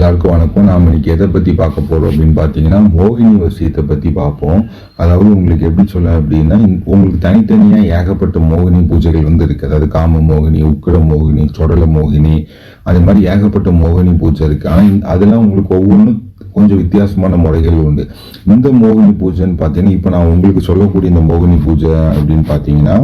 எல்லாருக்கும் வணக்கம். நாம் இன்னைக்கு எதை பற்றி பார்க்க போகிறோம் அப்படின்னு பார்த்தீங்கன்னா, மோகினி வசியத்தை பற்றி பார்ப்போம். அதாவது உங்களுக்கு எப்படி சொல்ல அப்படின்னா, உங்களுக்கு தனித்தனியாக ஏகப்பட்ட மோகினி பூஜைகள் இருக்குது. அதாவது காம மோகினி, உக்கிர மோகினி, சொடல மோகினி, அது மாதிரி ஏகப்பட்ட மோகினி பூஜை இருக்குது. ஆனால் அதெல்லாம் உங்களுக்கு ஒவ்வொன்றும் கொஞ்சம் வித்தியாசமான முறைகள் உண்டு. இந்த மோகினி பூஜைன்னு பார்த்தீங்கன்னா, இப்போ நான் உங்களுக்கு சொல்லக்கூடிய இந்த மோகினி பூஜை அப்படின்னு பார்த்தீங்கன்னா,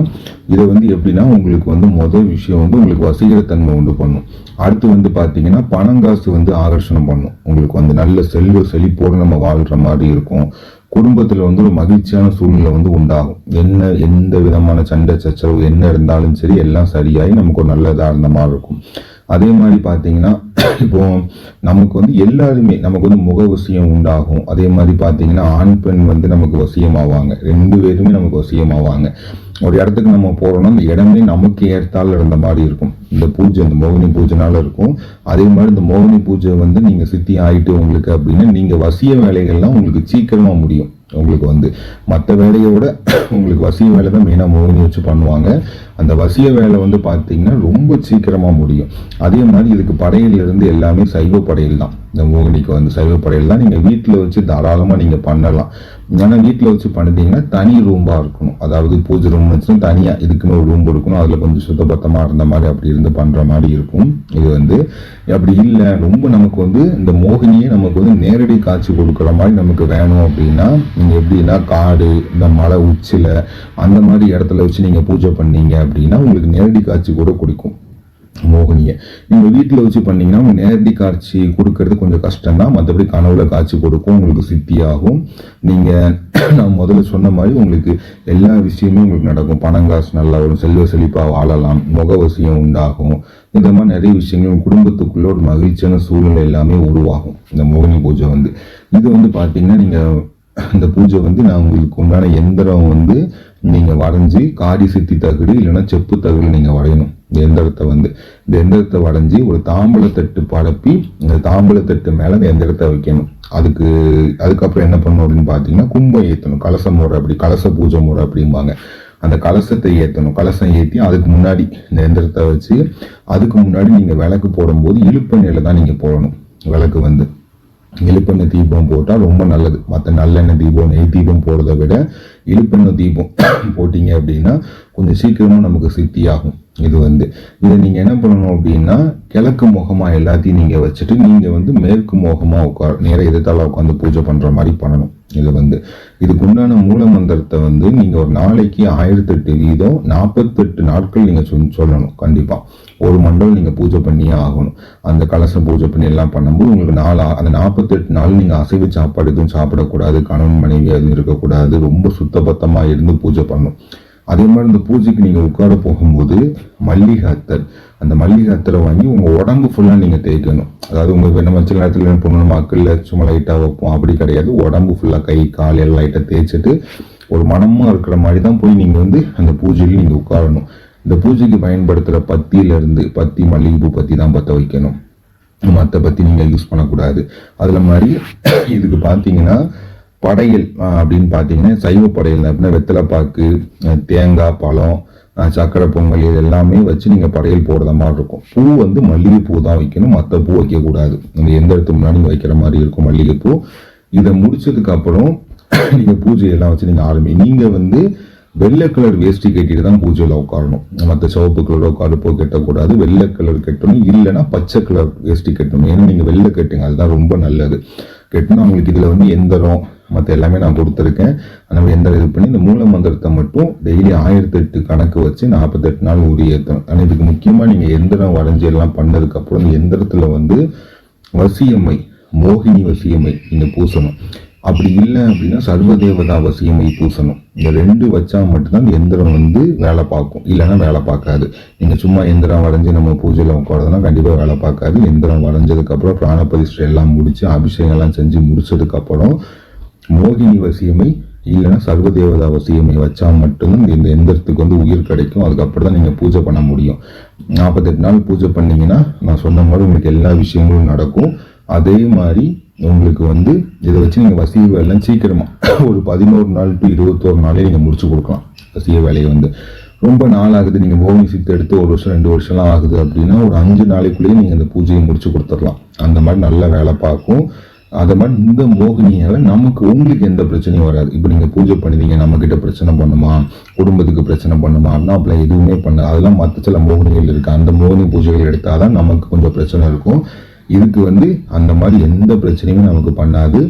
இதை எப்படின்னா உங்களுக்கு முதல் விஷயம் உங்களுக்கு வசீகரத்தன்மை உண்டு பண்ணும். அடுத்து பார்த்தீங்கன்னா பணங்காசு ஆகர்ஷணம் பண்ணும். உங்களுக்கு நல்ல செல்வ செழிப்போடு நம்ம வாழ்ற மாதிரி இருக்கும். குடும்பத்தில் ஒரு மகிழ்ச்சியான சூழ்நிலை உண்டாகும். எந்த விதமான சண்டை சச்சரவு என்ன இருந்தாலும் சரி, எல்லாம் சரியாகி நமக்கு ஒரு நல்லதாக இருந்த மாதிரி இருக்கும். அதே மாதிரி பார்த்தீங்கன்னா, இப்போ நமக்கு எல்லாருமே நமக்கு முக வசியம் உண்டாகும். அதே மாதிரி பார்த்தீங்கன்னா ஆண் பெண் நமக்கு வசியமாவாங்க. 2 பேருமே நமக்கு வசியமாவாங்க. ஒரு இடத்துக்கு நம்ம போறோம்னா அந்த இடமே நமக்கு ஏற்றால இருந்த மாதிரி இருக்கும். இந்த பூஜை இந்த மோகினி பூஜைனால இருக்கும். அதே மாதிரி இந்த மோகினி பூஜை நீங்க சித்தி ஆயிட்டு உங்களுக்கு அப்படின்னா, நீங்க வசிய வேலைகள்லாம் உங்களுக்கு சீக்கிரமா முடியும். உங்களுக்கு மற்ற வேலையை விட உங்களுக்கு வசிய வேலை தான் மெயினாக மோகினி வச்சு பண்ணுவாங்க. அந்த வசிய வேலை பார்த்தீங்கன்னா ரொம்ப சீக்கிரமா முடியும். அதே மாதிரி இதுக்கு படையில இருந்து எல்லாமே சைவ படையல் தான். இந்த மோகினிக்கு சைவ படையல் தான். நீங்க வீட்டில் வச்சு தாராளமா நீங்க பண்ணலாம். ஏன்னா வீட்டில் வச்சு பண்ணிட்டீங்கன்னா தனி ரூம்பா இருக்கணும். அதாவது பூஜை ரூம் வச்சுன்னா தனியா இதுக்குன்னு ஒரு ரூம் இருக்கணும். அதுல கொஞ்சம் சுத்தபத்தமா இருந்த மாதிரி அப்படி இருந்து பண்ற மாதிரி இருக்கும். இது அப்படி இல்லை, ரொம்ப நமக்கு இந்த மோகினியை நமக்கு நேரடி காட்சி கொடுக்குற மாதிரி நமக்கு வேணும் அப்படின்னா, நீங்க எப்படின்னா காடு இந்த மலை உச்சில அந்த மாதிரி இடத்துல வச்சு நீங்க பூஜை பண்ணீங்க அப்படின்னா உங்களுக்கு நேரடி காட்சி கூட கொடுக்கும். மோகினியை நீங்க வீட்டில் வச்சு பண்ணீங்கன்னா நேரடி காட்சி கொடுக்கறது கொஞ்சம் கஷ்டம் தான். மற்றபடி கனவுல காட்சி கொடுக்கும், உங்களுக்கு சித்தியாகும். நீங்க நான் முதல்ல சொன்ன மாதிரி உங்களுக்கு எல்லா விஷயமும் உங்களுக்கு நடக்கும். பணங்காசு நல்லா வரும், செல்வ செழிப்பா வாழலாம், முகவசியம் உண்டாகும். இந்த மாதிரி நிறைய விஷயங்கள் குடும்பத்துக்குள்ள ஒரு மகிழ்ச்சியான சூழ்நிலை எல்லாமே உருவாகும். இந்த மோகினி பூஜை இது பார்த்தீங்கன்னா, நீங்க இந்த பூஜை நான் உங்களுக்கு உண்டான எந்திரம் நீங்க வரைஞ்சி காரி சித்தி தகுடு இல்லைன்னா செப்பு தகுடு நீங்க வரையணும். இந்த எந்திரத்தை வரைஞ்சி ஒரு தாம்பழத்தட்டு பரப்பி இந்த தாம்பழத்தட்டு மேல இந்த எந்திரத்தை வைக்கணும். அதுக்கப்புறம் என்ன பண்ணணும் அப்படின்னு பாத்தீங்கன்னா, கும்பம் ஏற்றணும். கலச முறை, அப்படி கலச பூஜை முறை அப்படிம்பாங்க. அந்த கலசத்தை ஏற்றணும். கலசம் ஏற்றி அதுக்கு முன்னாடி இந்த எந்திரத்தை வச்சு அதுக்கு முன்னாடி நீங்க விளக்கு போடும்போது இழுப்பெண்ணெயில தான் நீங்க போடணும். விளக்கு இழுப்பெண்ணெய் தீபம் போட்டால் ரொம்ப நல்லது. மற்ற நல்லெண்ணெய் தீபம் நெய் தீபம் போடுறதை விட இழுப்பெண்ணெய் தீபம் போட்டீங்க அப்படின்னா கொஞ்சம் சீக்கிரமா நமக்கு சித்தியாகும். இதை நீங்க என்ன பண்ணணும் அப்படின்னா, கிழக்கு முகமா எல்லாத்தையும் நீங்க வச்சுட்டு நீங்க மேற்கு முகமா நேர எதிர்த்தால உட்காந்து பூஜை பண்ற மாதிரி பண்ணணும். இதுக்கு உண்டான மூல மந்திரத்தை நீங்க ஒரு நாளைக்கு 1008 வீதம் 48 நாட்கள் நீங்க சொல்லணும். கண்டிப்பா ஒரு மண்டலம் நீங்க பூஜை பண்ணியே ஆகணும். அந்த கலசம் பூஜை பண்ணி எல்லாம் பண்ணும்போது உங்களுக்கு அந்த 48 நாள் நீங்க அசைவ சாப்பாடு எதுவும் சாப்பிடக்கூடாது, கணவன் மனைவி எதுவும் இருக்கக்கூடாது, ரொம்ப சுத்தபத்தமா இருந்து பூஜை பண்ணணும். அதே மாதிரி இந்த பூஜைக்கு நீங்க உட்கார போகும்போது மல்லிகை அத்தர், அந்த மல்லிகை அத்தரை வாங்கி உங்க உடம்பு ஃபுல்லா நீங்க தேய்க்கணும். அதாவது உங்க நம்ம சில நேரத்துல பொண்ணு மக்கள்ல சும்மா லைட்டா வைப்போம், அப்படி கிடையாது. உடம்பு ஃபுல்லா கை கால் எல்லாம் லைட்டா தேய்ச்சிட்டு ஒரு மனமா இருக்கிற மாதிரி தான் போய் நீங்க அந்த பூஜையில் நீங்க உட்காரணும். இந்த பூஜைக்கு பயன்படுத்துற பத்தி மல்லிகைப்பூ பத்தி தான் பத்த வைக்கணும். மற்ற பத்தி நீங்க யூஸ் பண்ணக்கூடாது. அதுல மாதிரி இதுக்கு பாத்தீங்கன்னா படையல் அப்படின்னு பார்த்தீங்கன்னா, சைவ படையல் அப்படின்னா வெத்தலைப்பாக்கு, தேங்காய், பழம், சக்கரை பொங்கல் இது எல்லாமே வச்சு நீங்க படையல் போடுற மாதிரி இருக்கும். பூ மல்லிகை பூ தான் வைக்கணும், மற்ற பூ வைக்கக்கூடாது. இந்த எந்திரத்துக்கு முன்னாடி வைக்கிற மாதிரி இருக்கும் மல்லிகைப்பூ. இதை முடிச்சதுக்கு அப்புறம் நீங்க பூஜையெல்லாம் வச்சு நீங்க நீங்க வெள்ளை கலர் வேஷ்டி கட்டிட்டு தான் பூஜையில உட்காரணும். மற்ற சிவப்பு கலர் கருப்போ கட்டக்கூடாது. வெள்ளை கலர் கட்டணும், இல்லைன்னா பச்சை கலர் வேஷ்டி கட்டணும். ஏன்னா நீங்க வெள்ளை கட்டுங்க, அதுதான் ரொம்ப நல்லது. கட்டினா உங்களுக்கு இதுல எந்திரம் மற்ற எல்லாமே நான் கொடுத்துருக்கேன். நம்ம எந்திரம் இது பண்ணி இந்த மூல மந்திரத்தை மட்டும் டெய்லி 1008 கணக்கு வச்சு 48 நாள் உரி ஏற்றணும். ஆனால் இதுக்கு முக்கியமா நீங்க எந்திரம் வரைஞ்சி எல்லாம் பண்ணதுக்கு அப்புறம் இந்த எந்திரத்துல வசியம்மை, மோகினி வசியம்மை நீங்க பூசணும். அப்படி இல்லை அப்படின்னா சர்வதேவதா வசியமை பூசணும். இந்த 2 வச்சா மட்டும்தான் இந்த எந்திரம் வேலை பார்க்கும், இல்லைன்னா வேலை பார்க்காது. நீங்க சும்மா எந்திரம் வரைஞ்சி நம்ம பூஜையில உட்காரதுனா கண்டிப்பா வேலை பார்க்காது. எந்திரம் வரைஞ்சதுக்கு அப்புறம் பிராண பிரதிஷ்டை எல்லாம் முடிச்சு அபிஷேகம் எல்லாம் செஞ்சு முடிச்சதுக்கு அப்புறம் மோகினி வசியமை இல்லைன்னா சர்வதேவதா வசியமை வச்சா மட்டும்தான் இந்த எந்திரத்துக்கு உயிர் கிடைக்கும். அதுக்கப்புறம் தான் நீங்க பூஜை பண்ண முடியும். 48 நாள் பூஜை பண்ணீங்கன்னா நான் சொன்ன மாதிரி உங்களுக்கு எல்லா விஷயங்களும் நடக்கும். அதே மாதிரி உங்களுக்கு இதை வச்சு நீங்க வசிய வேலை சீக்கிரமா ஒரு 11 நாள் டு 21 நாளே நீங்க முடிச்சு கொடுக்கலாம். வசிய வேலையை ரொம்ப நாள் ஆகுது, நீங்கள் மோகினி சித்து எடுத்து 1 வருஷம் 2 வருஷம்லாம் ஆகுது அப்படின்னா ஒரு 5 நாளைக்குள்ளேயே நீங்கள் அந்த பூஜையை முடிச்சு கொடுத்துடலாம். அந்த மாதிரி நல்ல வேலை பார்க்கும். அதை மாதிரி இந்த மோகினியால் உங்களுக்கு எந்த பிரச்சனையும் வராது. இப்போ நீங்கள் பூஜை பண்ணுவீங்க, நம்மக்கிட்ட பிரச்சனை பண்ணுமா, குடும்பத்துக்கு பிரச்சனை பண்ணுமா அப்படின்னா அப்படிலாம் எதுவுமே பண்ண. அதெல்லாம் மற்ற சில மோகினிகள் இருக்குது. அந்த மோகினி பூஜைகள் எடுத்தால் தான் நமக்கு கொஞ்சம் பிரச்சனை இருக்கும். இதுக்கு அந்த மாதிரி எந்த பிரச்சனையும் நமக்கு பண்ணாது.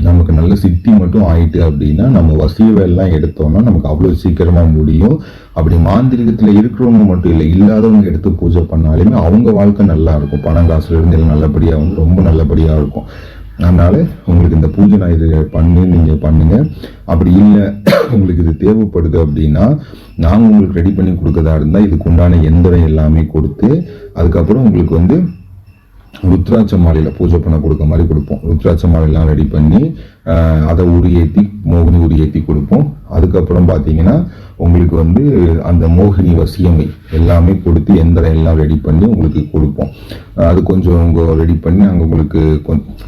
நமக்கு நல்ல சித்தி மட்டும் ஆயிட்டு அப்படின்னா நம்ம வசிய வேலைலாம் எடுத்தோம்னா நமக்கு அவ்வளோ சீக்கிரமாக முடியும். அப்படி மாந்திரிகத்தில் இருக்கிறவங்க மட்டும் இல்லை, இல்லாதவங்க எடுத்து பூஜை பண்ணாலுமே அவங்க வாழ்க்கை நல்லா இருக்கும். பணம் காசுல இருந்து எல்லாம் நல்லபடியாக ரொம்ப நல்லபடியாக இருக்கும். அதனால உங்களுக்கு இந்த பூஜை நான் இது நீங்கள் பண்ணுங்க. அப்படி இல்லை உங்களுக்கு இது தேவைப்படுது அப்படின்னா நாங்கள் உங்களுக்கு ரெடி பண்ணி கொடுக்கறதா இருந்தால் இதுக்கு உண்டான எந்திரம் எல்லாமே கொடுத்து அதுக்கப்புறம் உங்களுக்கு ருத்ராட்ச மாலையில் பூஜை பண்ண கொடுக்க மாதிரி கொடுப்போம். ருத்ராட்ச மாலையெல்லாம் ரெடி பண்ணி அதை உரியேற்றி மோகினி உரியேற்றி கொடுப்போம். அதுக்கப்புறம் பார்த்தீங்கன்னா உங்களுக்கு அந்த மோகினி வசியமை எல்லாமே கொடுத்து எந்திரம் எல்லாம் ரெடி பண்ணி உங்களுக்கு கொடுப்போம். அது கொஞ்சம் ரெடி பண்ணி நாங்கள் உங்களுக்கு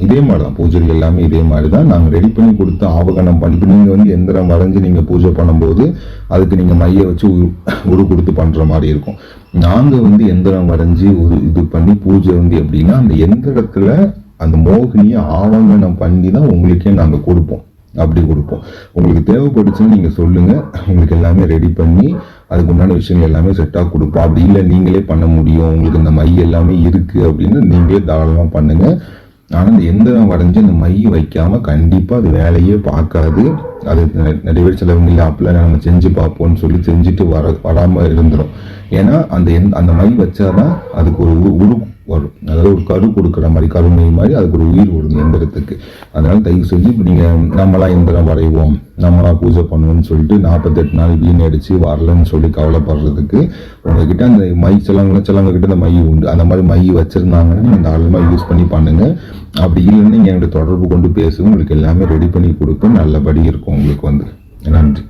இதே மாதிரி தான் பூஜைகள் எல்லாமே இதே மாதிரி தான் நாங்கள் ரெடி பண்ணி கொடுத்து ஆவகனம் பண்ணி. இப்போ நீங்கள் எந்திரம் வரைஞ்சி நீங்கள் பூஜை பண்ணும்போது அதுக்கு நீங்கள் மைய வச்சு உரு கொடுத்து பண்ணுற மாதிரி இருக்கும். நாங்கள் எந்திரம் வரைஞ்சி ஒரு இது பண்ணி பூஜை எப்படின்னா அந்த எந்திரத்தில் அந்த மோகினியை ஆவங்கனம் பண்ணி தான் உங்களுக்கே நாங்கள் கொடுப்போம். அப்படி கொடுப்போம். உங்களுக்கு தேவைப்படுச்சுன்னு நீங்கள் சொல்லுங்கள், உங்களுக்கு எல்லாமே ரெடி பண்ணி அதுக்கு உண்டான விஷயங்கள் எல்லாமே செட்டாக கொடுப்போம். அப்படி இல்லை நீங்களே பண்ண முடியும், உங்களுக்கு இந்த மை எல்லாமே இருக்குது அப்படின்னு நீங்களே தாராளமாக பண்ணுங்கள். ஆனால் இந்த எந்திரம் வரைஞ்சி இந்த மை வைக்காமல் கண்டிப்பாக அது வேலையே பார்க்காது. அது நிறைய பேர் சிலவங்க இல்லை அப்படிலாம் நம்ம செஞ்சு பார்ப்போம்னு சொல்லி செஞ்சுட்டு வராமல் இருந்துடும். ஏன்னா அந்த மை வச்சாதான் அதுக்கு ஒரு உரு வரும். அதாவது ஒரு கரு கொடுக்குற மாதிரி, கருமை மாதிரி அதுக்கு ஒரு உயிர் வரும் எந்திரத்துக்கு. அதனால தயவு செஞ்சு இப்போ நீங்கள் நம்மளாம் எந்திரம் வரைவோம், நம்மளாம் பூஜை பண்ணுவோம்னு சொல்லிட்டு 48 நாள் வீணடிச்சு வரலன்னு சொல்லி கவலைப்படுறதுக்கு உங்ககிட்ட அந்த மை சிலவங்க கிட்ட அந்த மை உண்டு. அந்த மாதிரி மை வச்சிருந்தாங்கன்னா நீங்கள் தாராளமாக யூஸ் பண்ணி பண்ணுங்க. அப்படி இல்லைன்னு நீங்கள் என்கிட்ட தொடர்பு கொண்டு பேசுங்க, உங்களுக்கு எல்லாமே ரெடி பண்ணி கொடுப்பேன். நல்லபடி இருக்கும் உங்களுக்கு. நன்றி.